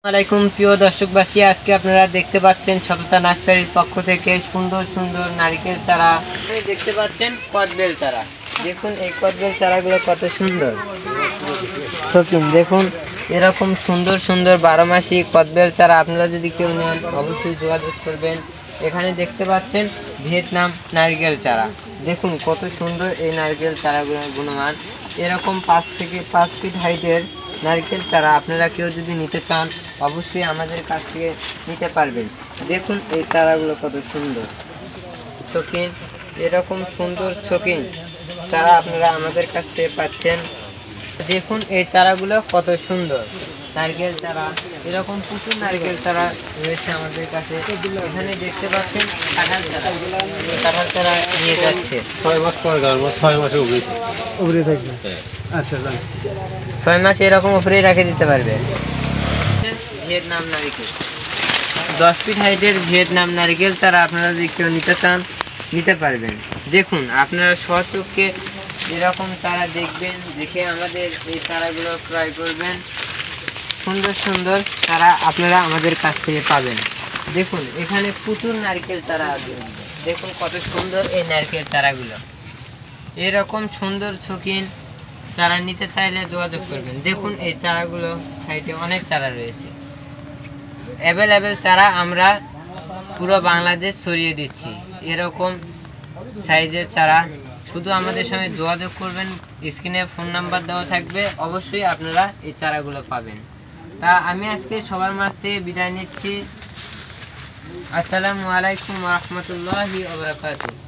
আসসালামাইকুম প্রিয় দর্শকবাসী, আজকে আপনারা দেখতে পাচ্ছেন সততা নার্সারির পক্ষ থেকে সুন্দর সুন্দর নারকেল চারা দেখতে পাচ্ছেন, কদবেল চারা। দেখুন এই কদবেল চারাগুলো কত সুন্দর। দেখুন এরকম সুন্দর সুন্দর 12 মাসি কদবেল চারা আপনারা যদি কেউ নেন অবশ্যই যোগাযোগ করবেন। এখানে দেখতে পাচ্ছেন ভিয়েতনাম নারকেল চারা। দেখুন কত সুন্দর এই নারকেল চারাগুলোর গুণমান। এরকম 5 থেকে 5 ফিট হাইটের নারকেল চারা আপনারা কেউ যদি নিতে চান অবশ্যই আমাদের কাছ থেকে নিতে পারবেন। দেখুন এই চারাগুলো কত সুন্দর শৌখিন, এরকম সুন্দর শৌখিন চারা আপনারা আমাদের কাছ থেকে পাচ্ছেন। দেখুন এই চারাগুলো কত সুন্দর নারকেল চারা, এরকম প্রচুর নারকেল চারা রয়েছে আমাদের কাছে। এখানে দেখতে পাচ্ছেন কাঁঠাল চারা, কাঁঠাল চারা নিয়ে যাচ্ছে 6 মাস পর 6 মাসে উপরে থাকবে। আচ্ছা, 6 মাস এরকম উপরেই রেখে দিতে পারবে। ভিয়েতনাম নারকেল 10 ফিট হাইটের ভিয়েতনাম নারকেল চারা আপনারা যদি কেউ নিতে চান নিতে পারবেন। দেখুন আপনারা স্বচক্ষে এরকম চারা দেখবেন, দেখে আমাদের এই চারাগুলো ক্রয় করবেন। সুন্দর সুন্দর চারা আপনারা আমাদের কাছ থেকে পাবেন। দেখুন এখানে প্রচুর নারকেল চারা আছে। দেখুন কত সুন্দর এই নারকেল চারাগুলো। এরকম সুন্দর শৌখিন চারা নিতে চাইলে যোগাযোগ করবেন। দেখুন এই চারাগুলো সাইডে অনেক চারা রয়েছে। অ্যাভেলেবেল চারা আমরা পুরো বাংলাদেশ ছড়িয়ে দিচ্ছি। এরকম সাইজের চারা শুধু আমাদের সঙ্গে যোগাযোগ করবেন, স্ক্রিনে ফোন নাম্বার দেওয়া থাকবে, অবশ্যই আপনারা এই চারাগুলো পাবেন। তা আমি আজকে সবার মাঝ থেকে বিদায় নিচ্ছি। আসসালামু আলাইকুম ওয়া রাহমাতুল্লাহি ওয়া বারাকাতুহু।